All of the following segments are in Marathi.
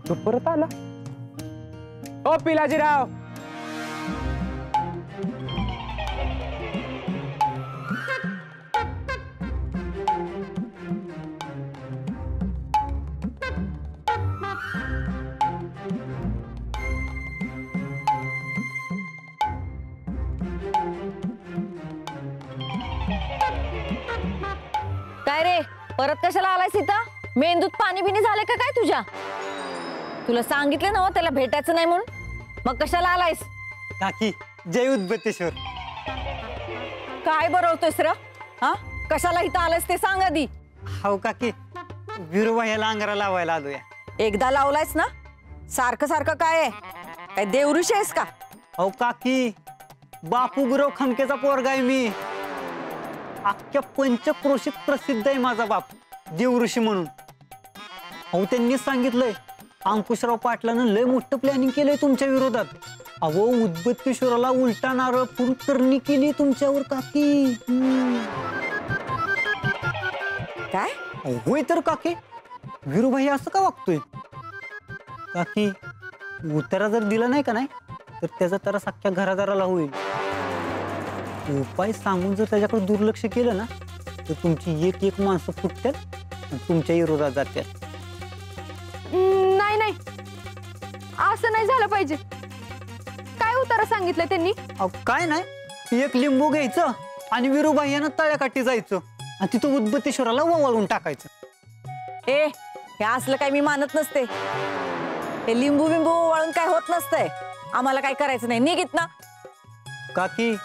तू परत आला? ओ पिलाजीराव, काय रे, परत कशाला आलायस इथं? मेंदूत पाणी बिनी झाले का काय तुझ्या? तुला सांगितलं ना त्याला भेटायचं नाही म्हणून, मग कशाला आलायस? काकी जय उद्बत्तेश्वर. काय बरवतोयस र? हा, कशाला इथं आलायस ते सांग आधी. हाव काकी, विरुबाईला अंगारा लावायला आलोय. एकदा लावलायस ना, सारखं सारखं काय आहे? काय देवऋषी आहेस का? अहो काकी, बापू गुरव खमकेचा पोरगा आहे मी. अख्ख्या पंचक्रोशीत प्रसिद्ध आहे माझा बाप देवऋषी म्हणून. अहो त्यांनी सांगितलंय अंकुशराव पाटलानं लय मोठं प्लॅनिंग केलंय तुमच्या विरोधात. अहो उद्बत्तेश्वराला उलटा नारळ फोडून करणी केली तुमच्यावर काकी. काय? होय तर काकी, विरुभाई असं का वागतोय? काकी उतारा जर दिला नाही का नाही तर त्याचा तर अख्ख्या घरादाराला होईल. उपाय सांगून जर त्याच्याकडे दुर्लक्ष केलं ना तर तुमची एक एक माणसं फुटतात आणि तुमच्या विरोधात जातात. नाही नाही, असं नाही झालं पाहिजे. काय उतारा सांगितलं त्यांनी? काय नाही, एक लिंबू घ्यायचं आणि विरुबाई यानं तळ्याकाठी जायचं आणि तिथं उद्बत्तेश्वराला वळून टाकायचं. ए, हे असलं काय मी मानत नसते. हे लिंबू बिंबू वळून काय होत नसतंय. आम्हाला काय करायचं नाही, निघित ना. काकी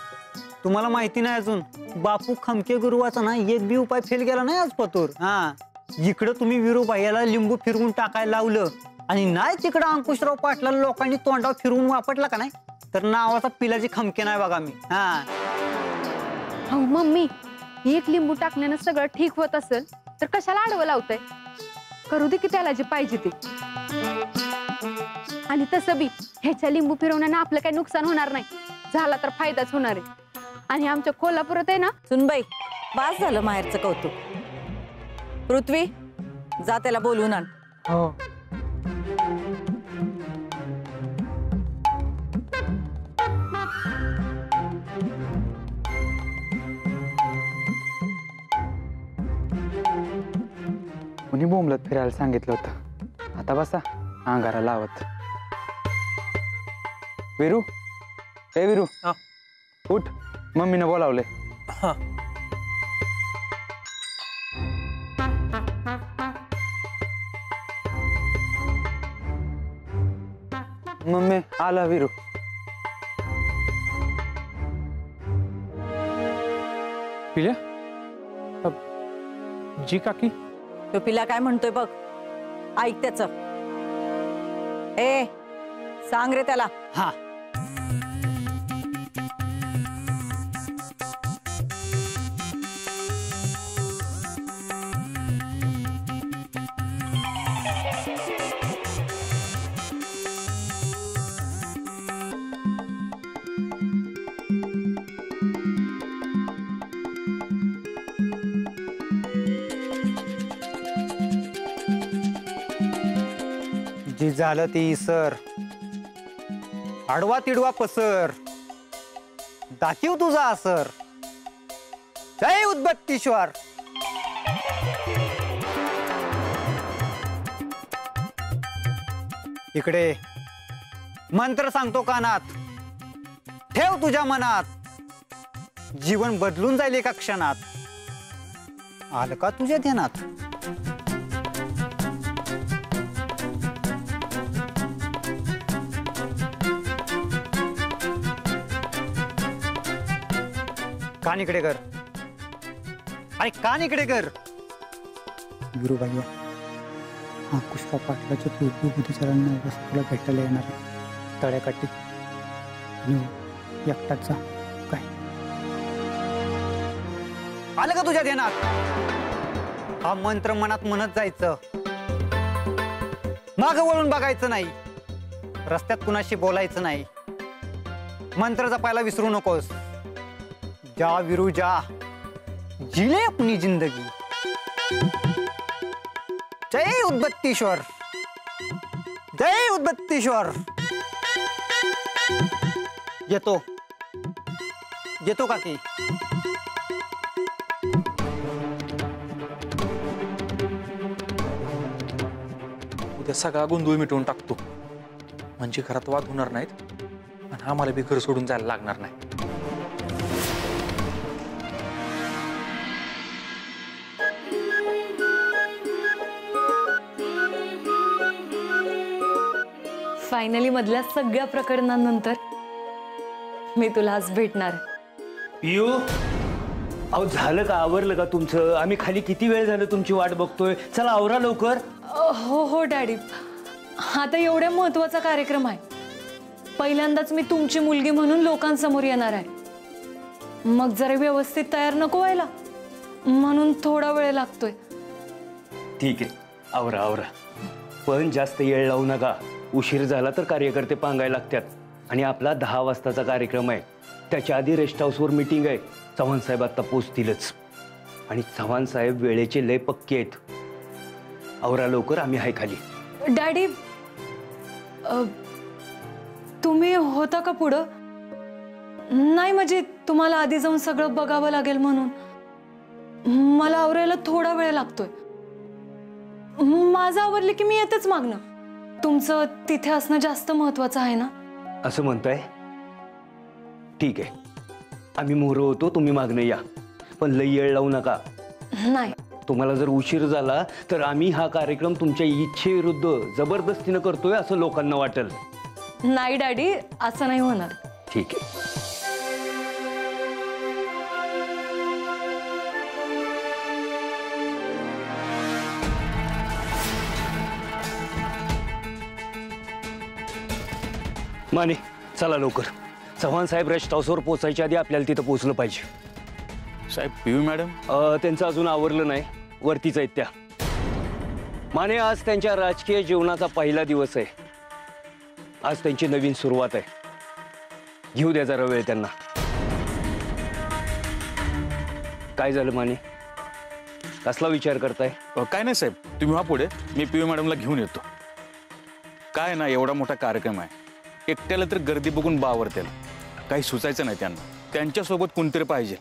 तुम्हाला माहिती नाही अजून, बापू खमके गुरुवाचा ना एक बी उपाय फेल गेला नाही आज पतोर. हा, इकडं तुम्ही विरुबाईला लिंबू फिरवून टाकायला लावलं आणि नाही तिकडं अंकुशराव पाटला लोकांनी तोंडावर फिरवून वापरला का नाही तर नावाचा पिलाजी खमके नाही बघा मी. हा मम्मी, एक लिंबू टाकण्यानं सगळं ठीक होत असेल तर कशाला आडवं लावतंय? करू दे की त्याला जे पाहिजे ते. आणि तसं बी ह्याच्या लिंबू फिरवण्यानं आपलं काही नुकसान होणार नाही, झाला तर फायदाच होणार आहे. आणि आमच्या कोल्हापुरात आहे ना. सुनबाई, बास झालं माहेरचं कौतुक. पृथ्वी, जा त्याला बोलवून आण. हो. कुणी बोंबलत फिरायला सांगितलं होतं, आता बसा अंगारा लावत. विरू, ए विरू, उठ, मम्मीनं बोलावले. मम्मी आला विरू. पिल्या, जी काकी. तो पिला काय म्हणतोय बघ, ऐक त्याच. ए, सांग रे त्याला. हा, जी झालं ती सर, आडवा तिडवा पसर, दाखीव तुझा असर. जय उद्बत्तेश्वर. इकडे मंत्र सांगतो कानात, ठेव तुझ्या मनात, जीवन बदलून जाईल एका क्षणात. आलं का तुझ्या ध्यानात? कान इकडे कर, अरे कान इकडे कर. गुरुबाई, अंकुशराव पाटलाच्या बुद्धीचारांना तुला भेटायला येणार आहे तळ्याकाठी. एकटाच जा. काय आलं का तुझ्या ध्यानात? हा मंत्र मनात म्हणत जायचं, मागं वळून बघायचं नाही, रस्त्यात कुणाशी बोलायचं नाही. मंत्र जपायला विसरू नकोस. जा विरू जा, जिले अपनी जिंदगी. जय उद्बत्तेश्वर. जय उदबत्तीश्वर. येतो येतो काकी. उद्या सगळा गोंधळ मिटवून टाकतो, म्हणजे घरात वाद होणार नाहीत आणि आम्हाला बी घर सोडून जायला लागणार नाही. फायनली मधल्या सगळ्या प्रकरणांनंतर मी तुला आज भेटणार आहे. पियू, अहो झालं का? आवरलं का तुमचं? आम्ही खाली किती वेळ झालं तुमची वाट बघतोय. चला आवरा लवकर. हो हो डॅडी, आता एवढ्या महत्वाचा कार्यक्रम आहे. पहिल्यांदाच मी तुमची मुलगी म्हणून लोकांसमोर येणार आहे. मग जरा व्यवस्थित तयार नको व्हायला, म्हणून थोडा वेळ लागतोय. ठीक आहे, आवरा आवरा. पण जास्त वेळ लावू नका. उशीर झाला तर कार्यकर्ते पांगायला लागतात. आणि आपला 10 वाजताचा कार्यक्रम आहे. त्याच्या आधी रेस्ट हाऊसवर मीटिंग आहे. चव्हाण साहेब आता पोचतीलच. आणि चव्हाण साहेब वेळेचे लय पक्के आहेत. आवरा लवकर, आम्ही आहे खाली. डॅडी, तुम्ही होता का पुढं? नाही म्हणजे तुम्हाला आधी जाऊन सगळं बघावं लागेल म्हणून. मला आवरायला थोडा वेळ लागतोय. माझं आवरलं की मी येतेच मागणं. तुमचं तिथे असणं जास्त महत्वाचं आहे ना. असं म्हणताय? ठीक आहे, आम्ही मोहरं होतो, तुम्ही मागणं या. पण लई वेळ लावू नका. नाही, तुम्हाला जर उशीर झाला तर आम्ही हा कार्यक्रम तुमच्या इच्छेविरुद्ध जबरदस्तीनं करतोय असं लोकांना वाटेल. नाही डॅडी, असं नाही होणार. ठीक आहे. माने, चला लवकर. चव्हाण साहेब रेस्ट हाऊसवर पोचायच्या आधी आपल्याला तिथं पोहोचलं पाहिजे. साहेब, पियू मॅडम? त्यांचं अजून आवरलं नाही, वरतीच आहेत त्या. माने, आज त्यांच्या राजकीय जीवनाचा पहिला दिवस आहे. आज त्यांची नवीन सुरुवात आहे. घेऊ द्या जरा वेळ त्यांना. काय झालं माने? कसला विचार करताय? काय नाही साहेब, तुम्ही व्हा पुढे, मी पियू मॅडमला घेऊन येतो. काय ना, एवढा मोठा कार्यक्रम आहे, एकट्याला तर गर्दी बघून बावरतेल. काही सुचायचं नाही त्यांना. त्यांच्यासोबत कोणतरी पाहिजे.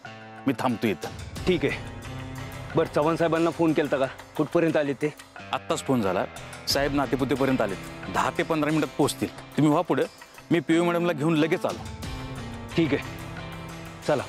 मी थांबतो इथं. ठीक आहे. बरं, चव्हाण साहेबांना फोन केलता का? कुठपर्यंत आले ते? आत्ताच फोन झाला. साहेब नातेपुतेपर्यंत आले. 10 ते 15 मिनिटात पोहोचतील. तुम्ही व्हा पुढे, मी पियू मॅडमला घेऊन लगेच आलो. ठीक आहे, चला.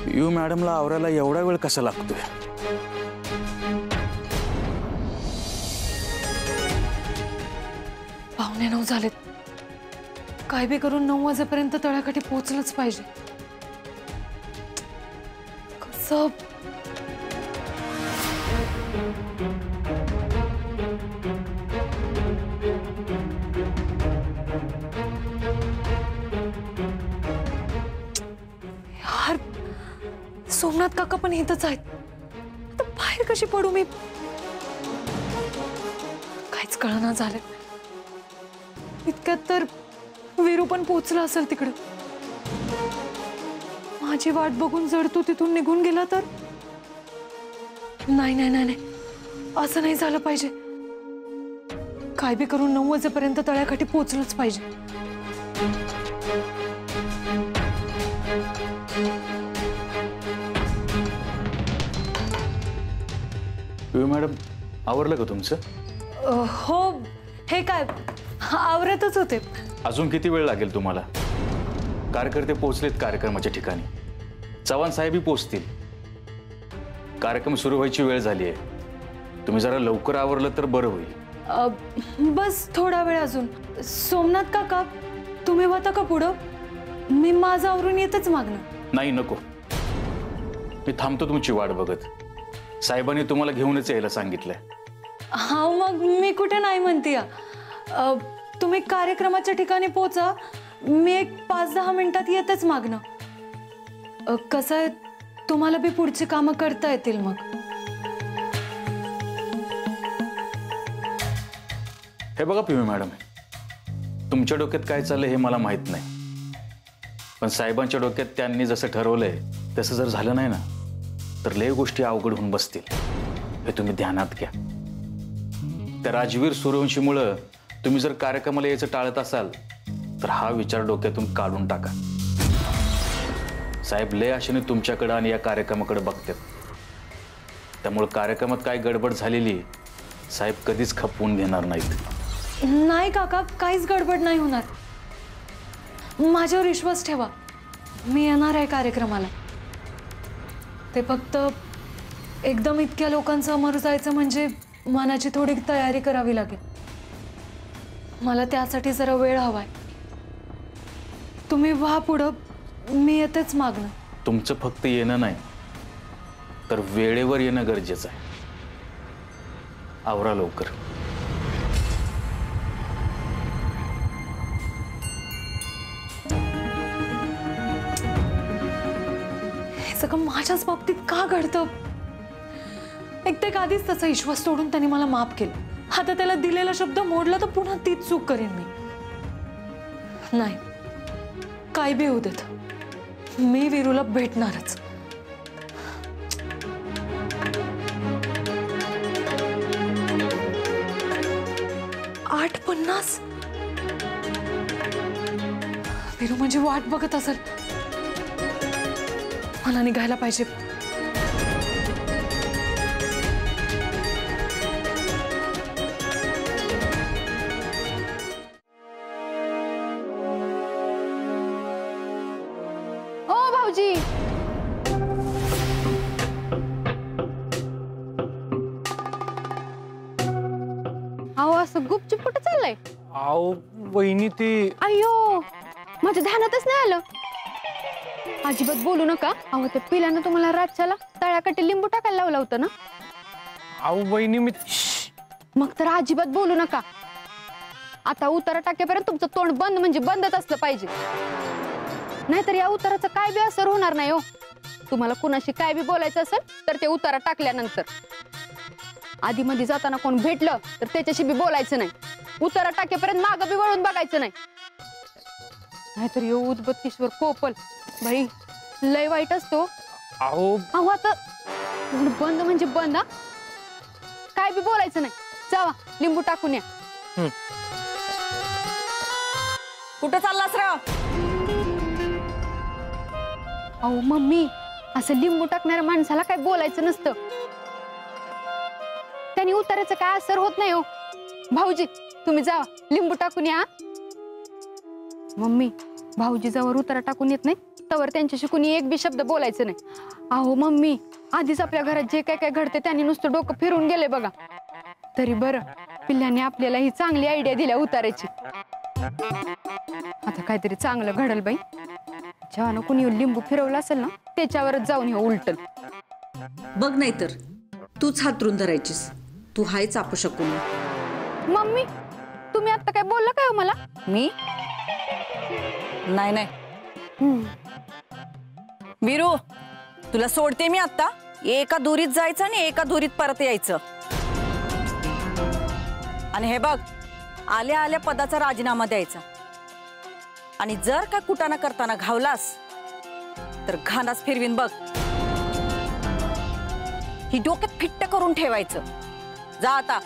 पियू मॅडमला आवरायला एवढा वेळ कसा लागतोय? पाहुणे 9 झालेत. काय बी करून 9 वाजेपर्यंत तळ्याकाठी पोहोचलंच पाहिजे. कसं? यार, सोमनाथ काका पण इथंच आहेत. आता बाहेर कशी पडू मी? काहीच कळना झालं. इतक्यात तर वीरू पण पोहोचला असेल तिकडे. माझी वाट बघून जर तू तिथून निघून गेला तर? नाही नाही नाही नाही, असं नाही झालं पाहिजे. काय बी करून 9 वाजेपर्यंत तळ्याकाठी पोहोचलंच पाहिजे. पियू मॅडम, आवरलं का तुमचं? हो, हे काय आवरतच होते. अजून किती वेळ लागेल तुम्हाला? कार्यकर्ते पोहोचलेत कार्यक्रमाच्या ठिकाणी. चव्हाण साहेबही पोहोचतील. कार्यक्रम सुरू व्हायची वेळ झाली आहे. तुम्ही जरा लवकर आवरलं तर बरं होईल. बस थोडा वेळ अजून. सोमनाथ काका, तुम्ही होता का पुढं? मी माझं आवरून येतच मागणं. नाही, नको. मी थांबतो तुमची वाट बघत. साहेबांनी तुम्हाला घेऊनच यायला सांगितलंय. हा, मग मी कुठे नाही म्हणते. तुम्ही कार्यक्रमाच्या ठिकाणी पोहोचा. मी एक 5-10 मिनिटात येतच मागणं. कसं आहे, तुम्हाला बी पुढची कामं करता येतील. मग हे बघा पिमी मॅडम, तुमच्या डोक्यात काय चाललंय हे मला माहित नाही, पण साहेबांच्या डोक्यात त्यांनी जसं ठरवलंय तसं जर झालं नाही ना तर लय गोष्टी अवघड होऊन बसतील, हे तुम्ही ध्यानात घ्या. त्या राजवीर सूर्यवंशीमुळं तुम्ही जर कार्यक्रमाला यायचं टाळत असाल तर हा विचार डोक्यातून काढून टाका. साहेब लय आशेने तुमच्याकडे आणि या कार्यक्रमाकडे बघतात, त्यामुळे कार्यक्रमात काय गडबड झालेली साहेब कधीच खपवून घेणार नाहीत. नाही काका, काहीच गडबड नाही होणार. माझ्यावर विश्वास ठेवा, मी येणार आहे कार्यक्रमाला. ते फक्त एकदम इतक्या लोकांसमोर जायचं म्हणजे मनाची थोडी तयारी करावी लागेल. मला त्यासाठी जरा वेळ हवाय. तुम्ही व्हा पुढं, मी येतेच मागणं. तुमचं फक्त येणं नाही तर वेळेवर येणं गरजेचं आहे. आवरा लवकर. हे सगळं माझ्याच बाबतीत का घडतं? एक आधीच त्याचा विश्वास तोडून त्याने मला माफ केलं. आता त्याला दिलेला शब्द मोडला तर पुन्हा तीच चूक करेन मी. नाही, काय बी होऊ देत, मी वीरूला भेटणारच. $8.50 वीरू म्हणजे वाट बघत असेल. मला निघायला पाहिजे. ओ भाऊजी, अहो असं गुपचूप कुठं चाललंय? अहो वहिनी ते अयो, माझ्या ध्यानातच नाही आलं. अजिबात बोलू नका. अहो त्या पिल्यानं तुम्हाला रातच्याला तळ्याकाठी लिंबू टाकायला लावलं होतं ना? अहो वहिनी मी मग तर अजिबात बोलू नका. आता उतारा टाकेपर्यंत तुमचं तोंड बंद म्हणजे बंदच असलं पाहिजे, नाहीतर या उताराचा काय बी असर होणार नाही. हो, तुम्हाला कुणाशी काय बी बोलायचं असेल तर ते उतारा टाकल्यानंतर. आधी मध्ये जाताना कोण भेटलं तर त्याच्याशी बी बोलायचं नाही. उतारा टाकेपर्यंत मागं बी वळून बघायचं नाही, नाहीतर यो उदबत्तीश्वर कोपल भाई लय वाईट असतो. अहो अहो आता बंद म्हणजे बंद. हा, काय बी बोलायचं नाही. जावा लिंबू टाकून या. कुठं चाललास रा? अहो मम्मी, असं लिंबू टाकणाऱ्या माणसाला काय बोलायचं नसतं. त्यांनी उताराचं काय असर होत नाही. हो भाऊजी, तुम्ही जावा लिंबू टाकून या. मम्मी, भाऊजी जवळ उतारा टाकून येत नाही तवर त्यांच्याशी कुणी एक बी शब्द बोलायचं नाही. अहो मम्मी, आधीच आपल्या घरात जे काय काय घडते त्यांनी नुसतं डोकं फिरून गेले बघा. तरी बरं पिल्ल्याने आपल्याला ही चांगली आयडिया दिल्या उताराची. आता काहीतरी चांगलं घडल बाई. जेव्हा कुणी लिंबू फिरवलं असेल ना त्याच्यावरच जाऊन हे उलटल. बघ नाही तर तूच हातरून धरायचीस. तू हायच आपू शकून. मम्मी, तुम्ही आता काय बोलला काय हो मला? मी नाही. वीरू, तुला सोडते मी आता. एका दुरीत जायचं आणि एका दुरीत परत यायचं. आणि हे बघ, आल्या आल्या पदाचा राजीनामा द्यायचा. आणि जर का कुटाणा करताना घावलास तर घानास फिरवीन बघ. ही डोक्यात फिट्ट करून ठेवायचं. जा आता.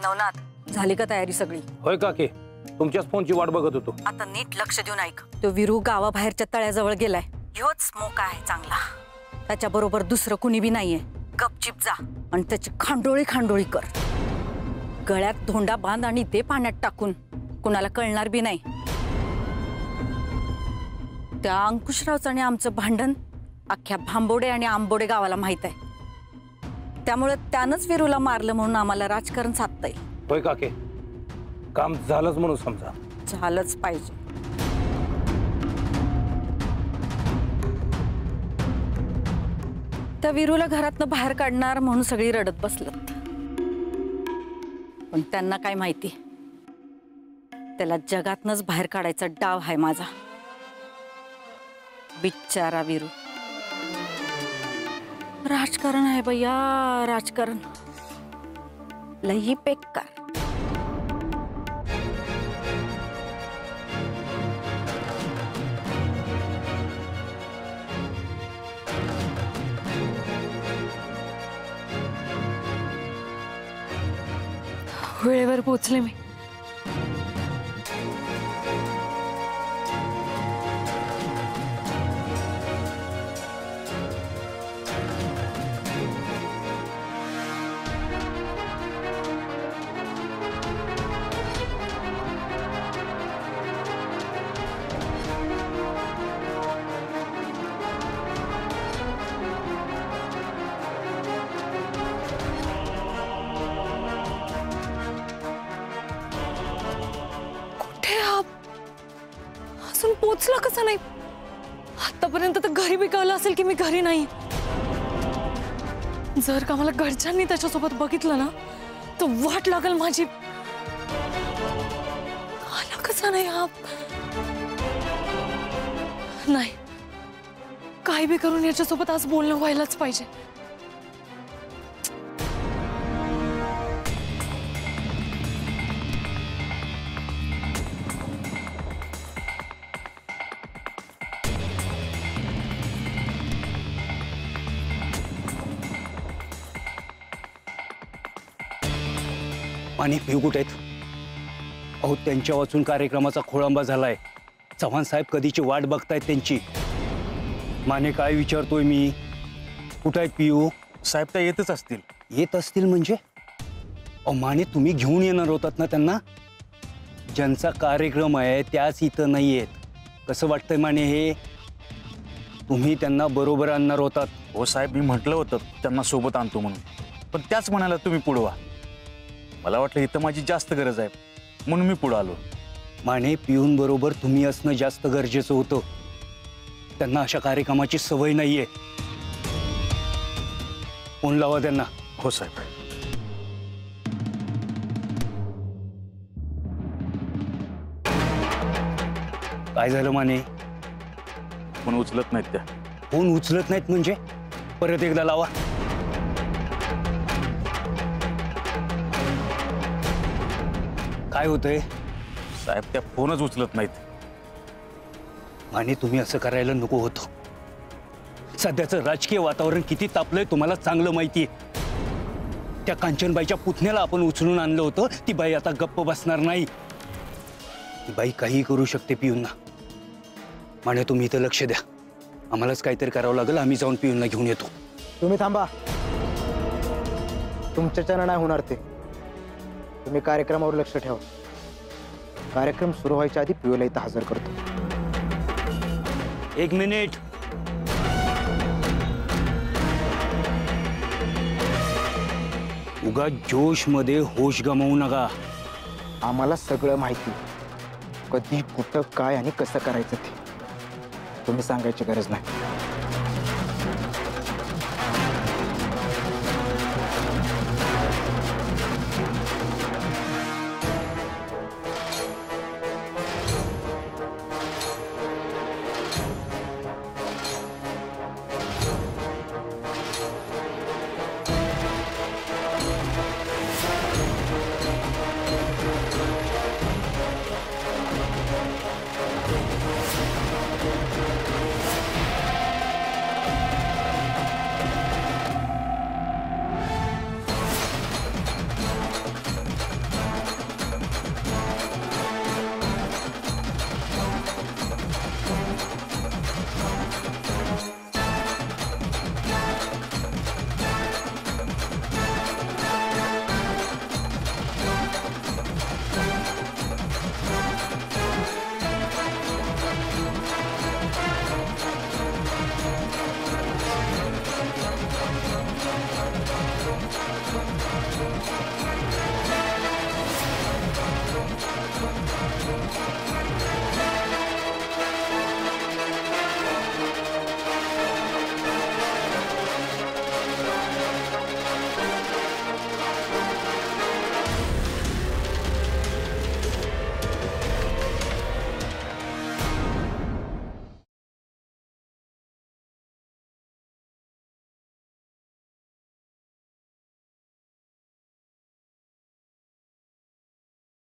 नवनाथ, झाली का तयारी सगळी? होय काकी, तुमच्याच फोनची वाट बघत होतो. आता नीट लक्ष देऊन ऐक. तो वीरू गावाबाहेरच्या तळ्याजवळ गेलाय. ह्योच मोका आहे चांगला. त्याच्या बरोबर दुसरं कुणी बी नाहीये. गपचिप जा आणि त्याची खांडोळी कर. गळ्यात धोंडा बांध आणि ते पाण्यात टाकून. कुणाला कळणार बी नाही. त्या अंकुशरावचं आणि आमचं भांडण अख्ख्या भांबोडे आणि आंबोडे गावाला माहित आहे. त्यामुळे त्यानंच वीरूला मारलं म्हणून आम्हाला राजकारण साधता येईल. होय काकी, काम झालंच म्हणून समजा. झालंच पाहिजे. त्या विरूला घरातनं बाहेर काढणार म्हणून सगळी रडत बसलत. पण त्यांना काय माहिती, त्याला जगातनच बाहेर काढायचा डाव आहे माझा. बिचारा विरू. राजकारण आहे भैया, राजकारण लई बेकार. वेळेवर पोहोचले मी. अजून पोचला कसा नाही? आतापर्यंत तर घरी बी कळलं असेल की मी घरी नाही. जर का मला घरच्यांनी त्याच्यासोबत बघितलं ना तर वाट लागल माझी. आला कसा नाही हा? नाही, काही बी करून याच्यासोबत आज बोलणं व्हायलाच पाहिजे. आणि पिऊ कुठे आहेत? अहो, त्यांच्या वाचून कार्यक्रमाचा खोळंबा झालाय. चव्हाण साहेब कधीची वाट बघतायत त्यांची. माने काय विचारतोय मी, कुठे आहेत पिऊ? साहेब त्या येतच असतील. येत असतील म्हणजे? अहो माने, तुम्ही घेऊन येणार होतात ना त्यांना? ज्यांचा कार्यक्रम आहे त्याच इथं नाही आहेत. कसं वाटतंय माने हे? तुम्ही त्यांना बरोबर आणणार होतात. हो साहेब, मी म्हटलं होतं त्यांना सोबत आणतो म्हणून, पण त्याच म्हणाला तुम्ही पुढवा. मला वाटलं इथं माझी जास्त गरज आहे म्हणून मी पुढे आलो. माने, पिऊन बरोबर तुम्ही असणं जास्त गरजेचं होतं. त्यांना अशा कार्यक्रमाची सवय नाहीये. फोन लावा त्यांना. हो साहेब. काय झालं माने? पण उचलत नाहीत त्या. फोन उचलत नाहीत म्हणजे? परत एकदा लावा. काय होतंय? साहेब त्या फोनच उचलत नाहीत. माने, तुम्ही असं करायला नको होतं. सध्याचं राजकीय वातावरण किती तापलंय तुम्हाला चांगलं माहितीये. त्या कांचनबाईच्या पुतण्याला आपण उचलून आणलं होतं. ती बाई आता गप्प बसणार नाही. ती बाई काही करू शकते पिऊंना. माने, तुम्ही इथं लक्ष द्या. आम्हालाच काहीतरी करावं लागेल. आम्ही जाऊन पिऊंना घेऊन येतो. तुम्ही थांबा. तुमच्याच्यानं नाही होणार ते. तुम्ही कार्यक्रमावर लक्ष ठेवा. कार्यक्रम सुरू व्हायच्या आधी पिऊला इथं हजर करतो. 1 मिनिट. उगा जोश मध्ये होश गमावू नका. आम्हाला सगळं माहिती, कधी कुठं काय आणि कसं करायचं ते. तुम्ही सांगायची गरज नाही.